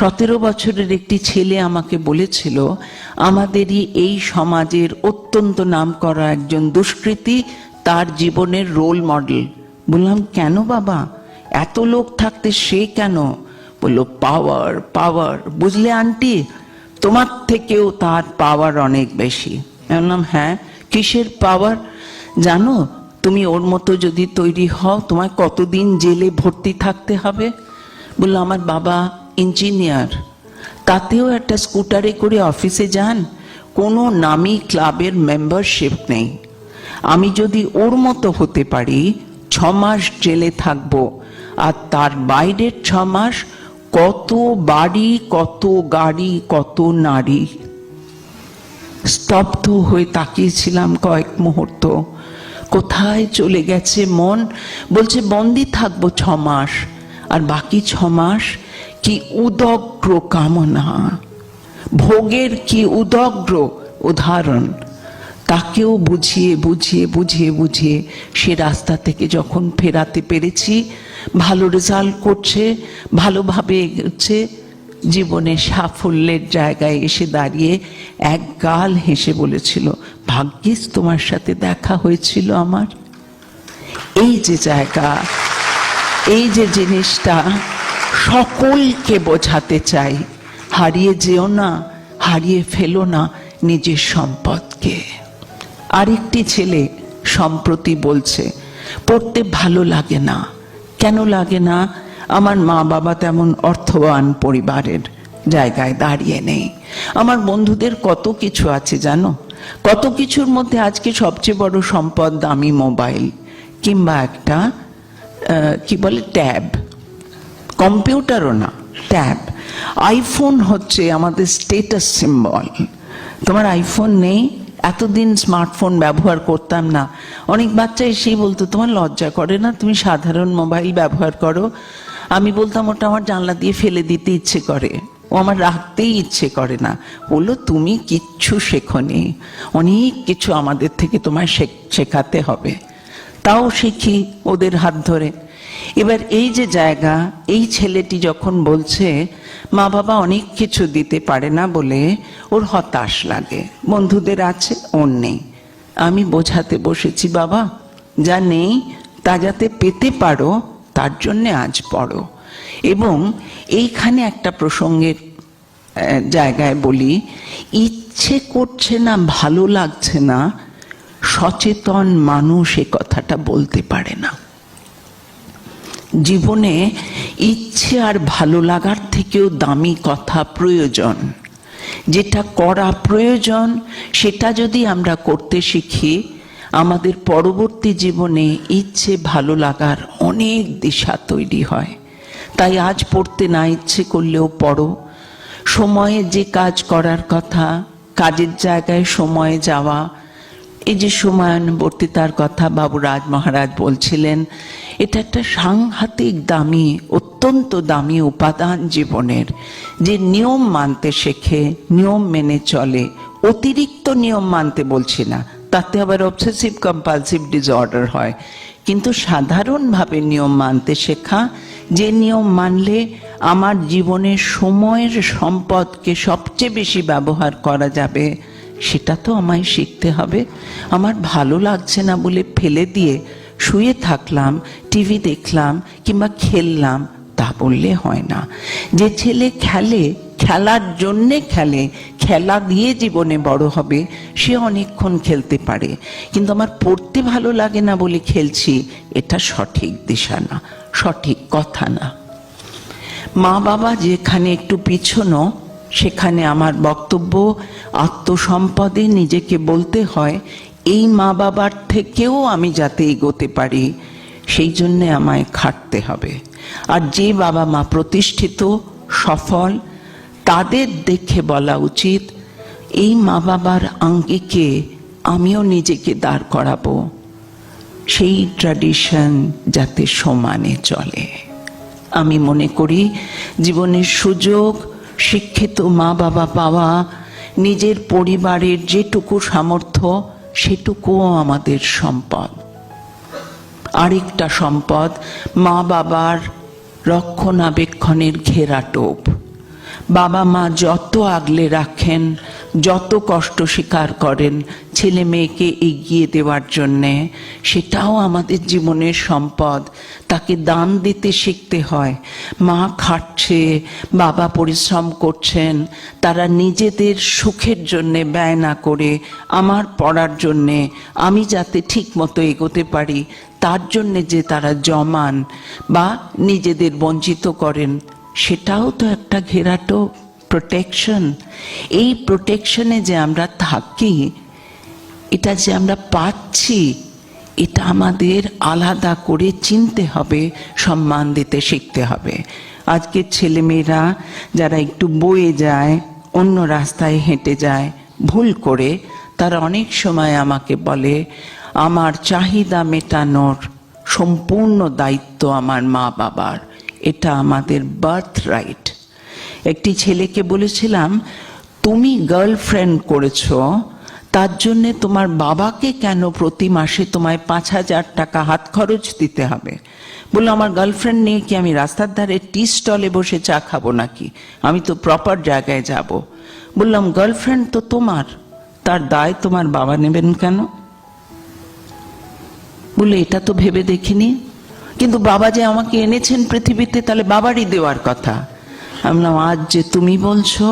17 বছরের একটি ছেলে আমাকে বলেছিল, আমাদেরই এই সমাজের অত্যন্ত নামকরা একজন দুষ্কৃতী তার জীবনের রোল মডেল। বললাম, কেন বাবা, এত লোক থাকতে সে কেন? বললো, পাওয়ার পাওয়ার। বুঝলে আন্টি, তোমার থেকেও তার পাওয়ার অনেক বেশি। বললাম, হ্যাঁ, কিসের পাওয়ার? জানো, তুমি ওর মতো যদি তৈরি হও, তোমায় কতদিন জেলে ভর্তি থাকতে হবে? বললো, আমার বাবা ইঞ্জিনিয়ার, তাতেও একটা স্কুটারে করে অফিসে যান, কোনো নামী ক্লাবের মেম্বারশিপ নেই। আমি যদি ওর মতো হতে পারি, 6 মাস জেলে থাকবো, আর তার বাইরের 6 মাস কত বাড়ি, কত গাড়ি, কত নারী। স্তব্ধ হয়ে তাকিয়েছিলাম কয়েক মুহূর্ত। কোথায় চলে গেছে মন? বলছে, বন্দি থাকবো 6 মাস, আর বাকি 6 মাস কি উদগ্র কামনা, ভোগের কি উদগ্র উদাহরণ। তাকেও বুঝিয়ে বুঝিয়ে বুঝিয়ে বুঝিয়ে সে রাস্তা থেকে যখন ফেরাতে পেরেছি, ভালো রেজাল্ট করছে, ভালোভাবে এগোচ্ছে, জীবনে সাফল্যের জায়গায় এসে দাঁড়িয়ে এক গাল হেসে বলেছিল, ভাগ্যিস তোমার সাথে দেখা হয়েছিল আমার। এই যে জায়গা, এই যে জিনিসটা সকলকে বোঝাতে চাই, হারিয়ে যেও না, হারিয়ে ফেলো না নিজের সম্পদকে। আরেকটি ছেলে সম্প্রতি বলছে, পড়তে ভালো লাগে না। কেন লাগে না? আমার মা বাবা তেমন অর্থবান পরিবারের জায়গায় দাঁড়িয়ে নেই। আমার বন্ধুদের কত কিছু আছে জানো, কত কিছুর মধ্যে আজকে সবচেয়ে বড় সম্পদ দামি মোবাইল, কিংবা একটা কি বলে ট্যাব, কম্পিউটারও না, ট্যাব। আইফোন হচ্ছে আমাদের স্টেটাস সিম্বল। তোমার আইফোন নেই? এতদিন স্মার্টফোন ব্যবহার করতাম না। অনেক বাচ্চা এসেই বলতো, তোমার লজ্জা করে না, তুমি সাধারণ মোবাইল ব্যবহার করো? আমি বলতাম, ওটা আমার জানলা দিয়ে ফেলে দিতে ইচ্ছে করে, ও আমার রাখতেই ইচ্ছে করে না। বললো, তুমি কিচ্ছু শেখোনি, অনেক কিছু আমাদের থেকে তোমায় শেখাতে হবে। তাও শিখি ওদের হাত ধরে। এবার এই যে জায়গা, এই ছেলেটি যখন বলছে মা বাবা অনেক কিছু দিতে পারে না বলে ওর হতাশ লাগে, বন্ধুদের আছে, ওর নেই। আমি বোঝাতে বসেছি, বাবা যা নেই তা যাতে পেতে পারো তার জন্যে আজ পড়ো। এবং এইখানে একটা প্রসঙ্গের জায়গায় বলি, ইচ্ছে করছে না, ভালো লাগছে না, সচেতন মানুষ এ কথাটা বলতে পারে না। জীবনে ইচ্ছে আর ভালো লাগার থেকেও দামি কথা প্রয়োজন। যেটা করা প্রয়োজন সেটা যদি আমরা করতে শিখি, আমাদের পরবর্তী জীবনে ইচ্ছে ভালো লাগার অনেক দিশা তৈরি হয়। তাই আজ পড়তে না ইচ্ছে করলেও পড়ো। সময়ে যে কাজ করার কথা, কাজের জায়গায় সময়ে যাওয়া, এই যে সময়ানুবর্তিতার কথা বাবু রাজ মহারাজ বলছিলেন, এটা একটা সাংঘাতিক দামি, অত্যন্ত দামি উপাদান জীবনের। যে নিয়ম মানতে শেখে, নিয়ম মেনে চলে, অতিরিক্ত নিয়ম মানতে বলছি না, তাতে আবার অবসেসিভ কম্পালসিভ ডিসঅর্ডার হয়, কিন্তু সাধারণভাবে নিয়ম মানতে শেখা, যে নিয়ম মানলে আমার জীবনের সময়ের সম্পদকে সবচেয়ে বেশি ব্যবহার করা যাবে, সেটা তো আমায় শিখতে হবে। আমার ভালো লাগছে না বলে ফেলে দিয়ে শুয়ে থাকলাম, টিভি দেখলাম কিংবা খেললাম, তা বললে হয় না। যে ছেলে খেলে, খেলার জন্যে খেলে, খেলা দিয়ে জীবনে বড় হবে, সে অনেকক্ষণ খেলতে পারে। কিন্তু আমার পড়তে ভালো লাগে না বলে খেলছি, এটা সঠিক দিশা না, সঠিক কথা না। মা বাবা যেখানে একটু পিছনো, সেখানে আমার বক্তব্য, আত্মসম্পদে নিজেকে বলতে হয়, এই মা বাবার থেকেও আমি যাতে এগোতে পারি, সেই জন্যে আমায় খাটতে হবে। আর যে বাবা মা প্রতিষ্ঠিত, সফল, তাদের দেখে বলা উচিত, এই মা বাবার আঙ্গিকে আমিও নিজেকে দাঁড় করাবো, সেই ট্র্যাডিশন যাতে সমানে চলে। আমি মনে করি জীবনের সুযোগ, শিক্ষিত মা বাবা পাওয়া, নিজের পরিবারের যেটুকু সামর্থ্য, সেটুকুও আমাদের সম্পদ। আরেকটা সম্পদ, মা বাবার রক্ষণাবেক্ষণের ঘেরাটোপ। বাবা মা যত আগলে রাখেন, যত কষ্ট স্বীকার করেন ছেলে মেয়েকে এগিয়ে দেওয়ার জন্যে, সেটাও আমাদের জীবনের সম্পদ। তাকে দান দিতে শিখতে হয়। মা খাটছে, বাবা পরিশ্রম করছেন, তারা নিজেদের সুখের জন্যে ব্যয় না করে আমার পড়ার জন্যে, আমি যাতে ঠিক মতো এগোতে পারি তার জন্যে যে তারা জমান বা নিজেদের বঞ্চিত করেন, সেটাও তো একটা ঘেরাটো প্রোটেকশন। এই প্রোটেকশনে যে আমরা থাকি, এটা যে আমরা পাচ্ছি, এটা আমাদের আলাদা করে চিনতে হবে, সম্মান দিতে শিখতে হবে। আজকের ছেলেমেয়েরা যারা একটু বয়ে যায়, অন্য রাস্তায় হেঁটে যায় ভুল করে, তারা অনেক সময় আমাকে বলে আমার চাহিদা মেটানোর সম্পূর্ণ দায়িত্ব আমার মা বাবার, এটা আমাদের বার্থ রাইট। একটি ছেলেকে বলেছিলাম, তুমি গার্লফ্রেন্ড করেছো, তার জন্যে তোমার বাবাকে কেন প্রতি মাসে তোমায় 5,000 টাকা হাত খরচ দিতে হবে? বললো, আমার গার্লফ্রেন্ড নিয়ে কি আমি রাস্তার ধারে টি স্টলে বসে চা খাবো নাকি? আমি তো প্রপার জায়গায় যাব। বললাম, গার্লফ্রেন্ড তো তোমার, তার দায় তোমার বাবা নেবেন কেন? বলে, এটা তো ভেবে দেখিনি, কিন্তু বাবা যে আমাকে এনেছেন পৃথিবীতে, তাহলে বাবারই দেওয়ার কথা। আমি বললাম, আজ যে তুমি বলছো,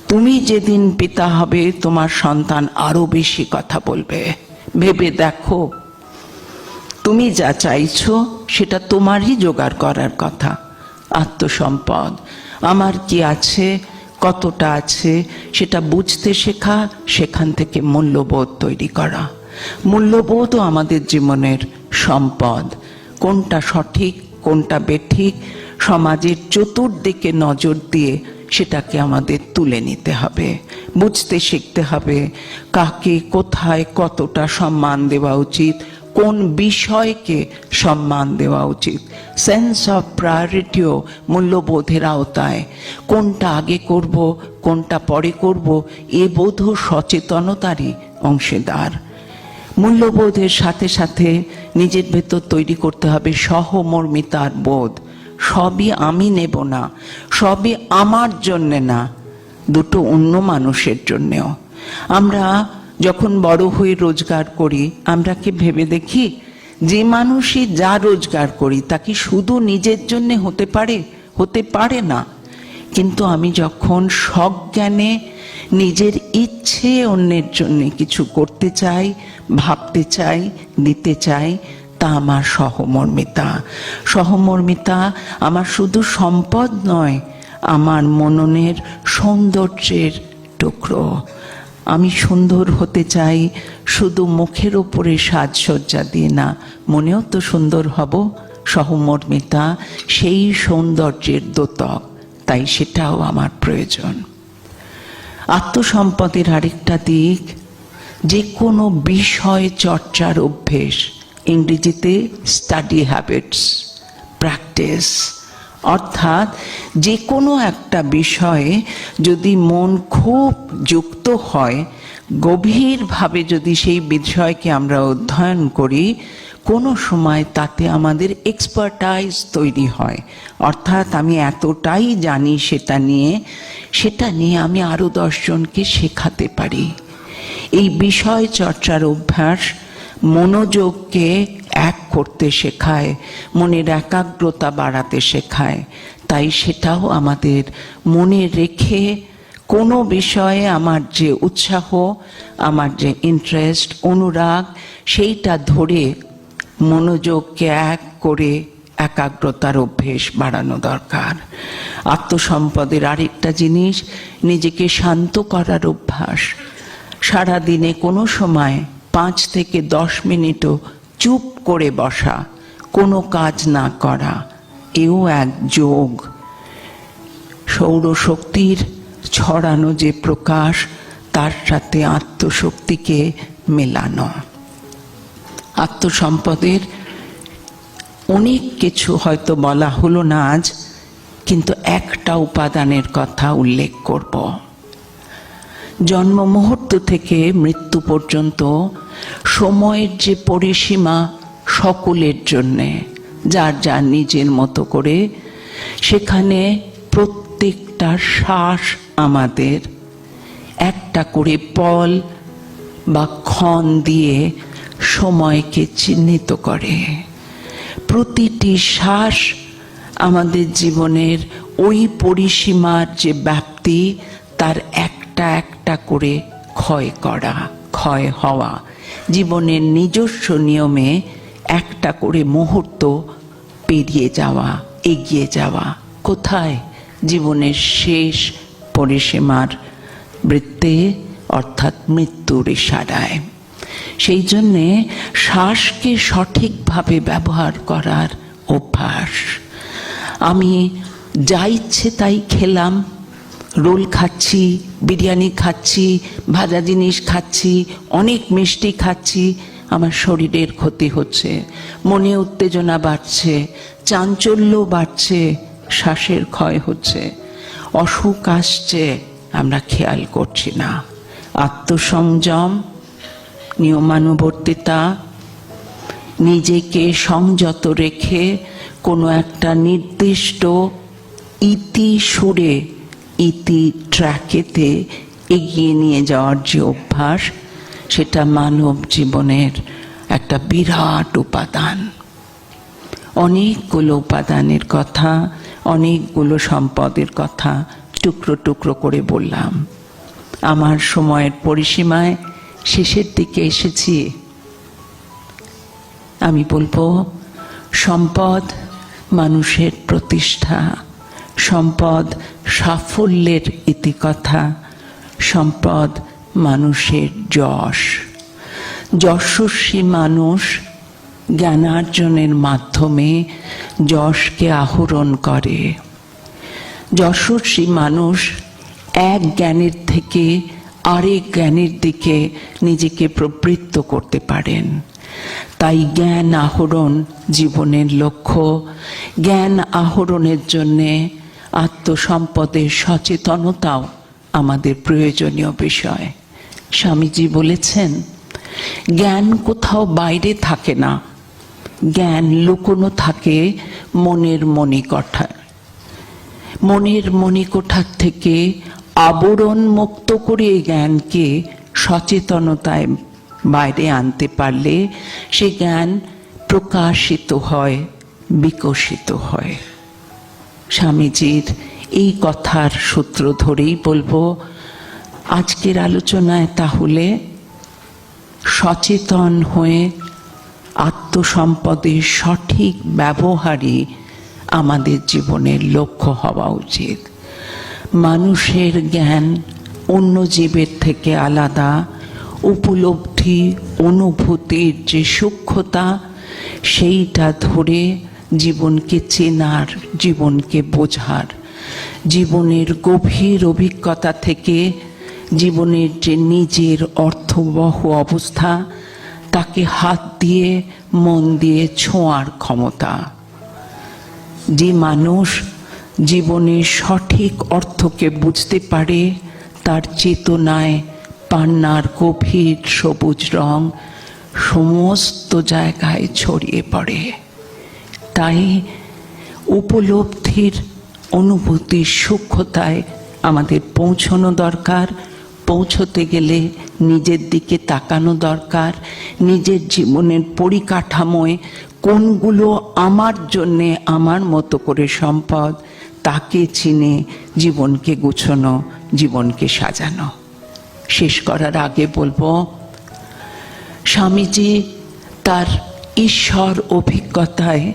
তুমি যেদিন পিতা হবে তোমার সন্তান আরো বেশি কথা বলবে। ভেবে দেখো, তুমি যা চাইছো সেটা তোমারই জোগাড় করার কথা। আত্মসম্পদ আমার কি আছে, কতটা আছে, সেটা বুঝতে শেখা, সেখান থেকে মূল্যবোধ তৈরি করা। মূল্যবোধও আমাদের জীবনের সম্পদ। কোনটা সঠিক, কোনটা বেঠিক, সমাজের চতুর্দিকে নজর দিয়ে সেটাকে আমাদের তুলে নিতে হবে, বুঝতে শিখতে হবে কাকে কোথায় কতটা সম্মান দেওয়া উচিত, কোন বিষয়কে সম্মান দেওয়া উচিত। সেন্স অফ প্রায়োরিটিও মূল্যবোধের আওতায়। কোনটা আগে করব, কোনটা পরে করব, এ বোধও সচেতনতারই অংশীদার। মূল্যবোধের সাথে সাথে নিজের ভেতর তৈরি করতে হবে সহমর্মিতার বোধ। সবই আমি নেব না, সবই আমার জন্যে না, দুটো অন্য মানুষের জন্যেও। আমরা যখন বড় হয়ে রোজগার করি, আমরা কি ভেবে দেখি যে মানুষই যা রোজগার করি তা কি শুধু নিজের জন্যে হতে পারে? হতে পারে না। কিন্তু আমি যখন সজ্ঞানে নিজের ইচ্ছে অন্যের জন্য কিছু করতে চাই, ভাবতে চাই, দিতে চাই, তা আমার সহমর্মিতা। সহমর্মিতা আমার শুধু সম্পদ নয়, আমার মননের সৌন্দর্যের টুকরো। আমি সুন্দর হতে চাই শুধু মুখের ওপরে সাজসজ্জা দিয়ে না, মনেও তো সুন্দর হব। সহমর্মিতা সেই সৌন্দর্যের দ্যোতক, তাই সেটাও আমার প্রয়োজন। আত্মসম্পদের আরেকটা দিক, যে কোনো বিষয় চর্চার অভ্যেস, ইংরেজিতে স্টাডি হ্যাবিটস, প্র্যাকটিস। অর্থাৎ যে কোনো একটা বিষয়ে যদি মন খুব যুক্ত হয়, গভীরভাবে যদি সেই বিষয়কে আমরা অধ্যয়ন করি, কোনো সময় তাতে আমাদের এক্সপার্টাইজ তৈরি হয়। অর্থাৎ আমি এতটাই জানি সেটা নিয়ে আমি আরো 10 জনকে শেখাতে পারি। এই বিষয় চর্চার অভ্যাস মনোযোগকে এক করতে শেখায়, মনের একাগ্রতা বাড়াতে শেখায়। তাই সেটাও আমাদের মনে রেখে কোনো বিষয়ে আমার যে উৎসাহ, আমার যে ইন্টারেস্ট, অনুরাগ, সেইটা ধরে মনোযোগকে এক করে একাগ্রতার অভ্যেস বাড়ানো দরকার। আত্মসম্পদের আরেকটা জিনিস, নিজেকে শান্ত করার অভ্যাস। সারাদিনে কোনো সময় 5 থেকে 10 মিনিটও চুপ করে বসা, কোনো কাজ না করা, এও এক যোগ। সৌরশক্তির ছড়ানো যে প্রকাশ, তার সাথে আত্মশক্তিকে মেলানো। আত্মসম্পদের অনেক কিছু হয়তো বলা হলো না আজ, কিন্তু একটা উপাদানের কথা উল্লেখ করব। জন্ম মুহূর্ত থেকে মৃত্যু পর্যন্ত সময়ের যে পরিসীমা সকলের জন্যে, যার যার নিজের মতো করে, সেখানে প্রত্যেকটা প্রত্যেকটা শ্বাস আমাদের একটা করে পল বা ক্ষণ দিয়ে সময়কে চিহ্নিত করে। প্রতিটি শ্বাস আমাদের জীবনের ওই পরিসীমার যে ব্যাপ্তি, তার একটা একটা করে ক্ষয় হওয়া, জীবনের নিজস্ব নিয়মে একটা করে মুহূর্ত পেরিয়ে যাওয়া, এগিয়ে যাওয়া। কোথায়? জীবনের শেষ পরিসীমার বৃত্তে, অর্থাৎ মৃত্যুর ইশারায়। সেই জন্যে শ্বাসকে সঠিকভাবে ব্যবহার করার অভ্যাস। আমি যা ইচ্ছে তাই খেলাম, রোল খাচ্ছি, বিরিয়ানি খাচ্ছি, ভাজা জিনিস খাচ্ছি, অনেক মিষ্টি খাচ্ছি, আমার শরীরের ক্ষতি হচ্ছে, মনে উত্তেজনা বাড়ছে, চাঞ্চল্য বাড়ছে, শ্বাসের ক্ষয় হচ্ছে, অসুখ আসছে, আমরা খেয়াল করছি না। আত্মসংযম, নিয়মানুবর্তিতা, নিজেকে সংযত রেখে কোনো একটা নির্দিষ্ট ইতি সুরে, ইতি ট্র্যাকেতে এগিয়ে নিয়ে যাওয়ার যে অভ্যাস, সেটা মানব জীবনের একটা বিরাট উপাদান। অনেকগুলো উপাদানের কথা, অনেকগুলো সম্পদের কথা টুকরো টুকরো করে বললাম। আমার সময়ের পরিসীমায় শেষের দিকে এসেছি। আমি বলবো, সম্পদ মানুষের প্রতিষ্ঠা, সম্পদ সাফল্যের ইতিকথা, সম্পদ মানুষের যশ। যশস্বী মানুষ জ্ঞানার্জনের মাধ্যমে যশকে আহরণ করে। যশস্বী মানুষ এক জ্ঞানের থেকে আরেক জ্ঞানের দিকে নিজেকে প্রবৃত্ত করতে পারেন। তাই জ্ঞান আহরণ জীবনের লক্ষ্য। জ্ঞান আহরণের জন্যে আত্মসম্পদের সচেতনতাও আমাদের প্রয়োজনীয় বিষয়। স্বামীজি বলেছেন, জ্ঞান কোথাও বাইরে থাকে না, জ্ঞান লুকোনো থাকে মনের মণিকোঠায়। মনের মণিকোঠার থেকে আবরণ মুক্ত করে জ্ঞানকে সচেতনতায় বাইরে আনতে পারলে সে জ্ঞান প্রকাশিত হয়, বিকশিত হয়। স্বামীজির এই কথার সূত্র ধরেই বলবো, আজকের আলোচনায় তাহলে সচেতন হয়ে আত্মসম্পদের সঠিক ব্যবহারই আমাদের জীবনের লক্ষ্য হওয়া উচিত। মানুষের জ্ঞান অন্য জীবের থেকে আলাদা। উপলব্ধি, অনুভূতির যে সূক্ষ্মতা, সেইটা ধরে জীবনকে চেনার, জীবনকে বোঝার, জীবনের গভীর অভিজ্ঞতা থেকে জীবনের যে নিজের অর্থবহ অবস্থা, তাকে হাত দিয়ে মন দিয়ে ছোঁয়ার ক্ষমতা। যে মানুষ জীবনের সঠিক অর্থকে বুঝতে পারে, তার চেতনায় পান্নার গভীর সবুজ রং সমস্ত জায়গায় ছড়িয়ে পড়ে। তাই উপলব্ধির, অনুভূতির সূক্ষ্মতায় আমাদের পৌঁছানো দরকার। পৌঁছতে গেলে নিজের দিকে তাকানো দরকার। নিজের জীবনের পরিকাঠামোয় কোনগুলো আমার জন্যে আমার মতো করে সম্পদ, তাকে চিনে জীবনকে গুছানো, জীবনকে সাজানো। শেষ করার আগে বলবো, স্বামীজি তার ঈশ্বর অভিজ্ঞতায়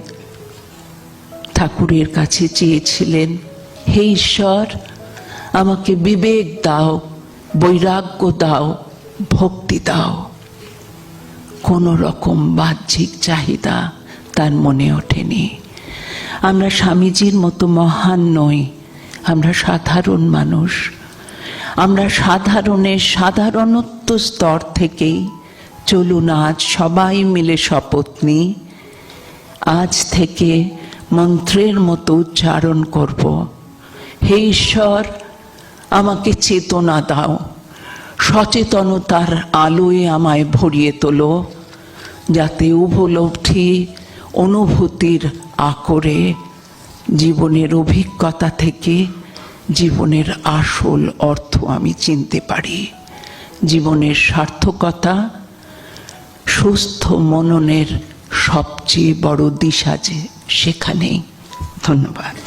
ঠাকুরের কাছে চেয়েছিলেন, হে ঈশ্বর, আমাকে বিবেক দাও, বৈরাগ্য দাও, ভক্তি দাও। কোনো রকম বাহ্যিক চাহিদা তার মনে ওঠেনি। আমরা স্বামীজির মতো মহান নই, আমরা সাধারণ মানুষ। আমরা সাধারণের সাধারণত্ব স্তর থেকেই চলুন আজ সবাই মিলে শপথ নিই, আজ থেকে মন্ত্রের মতো উচ্চারণ করব, হে ঈশ্বর, আমাকে চেতনা দাও, সচেতনতার আলোয় আমায় ভরিয়ে তোলো, যাতে উপলব্ধি, অনুভূতির আকরে জীবনের অভিজ্ঞতা থেকে জীবনের আসল অর্থ আমি চিনতে পারি। জীবনের সার্থকতা সুস্থ মননের সবচেয়ে বড় দিশা যে সেখানেই। ধন্যবাদ।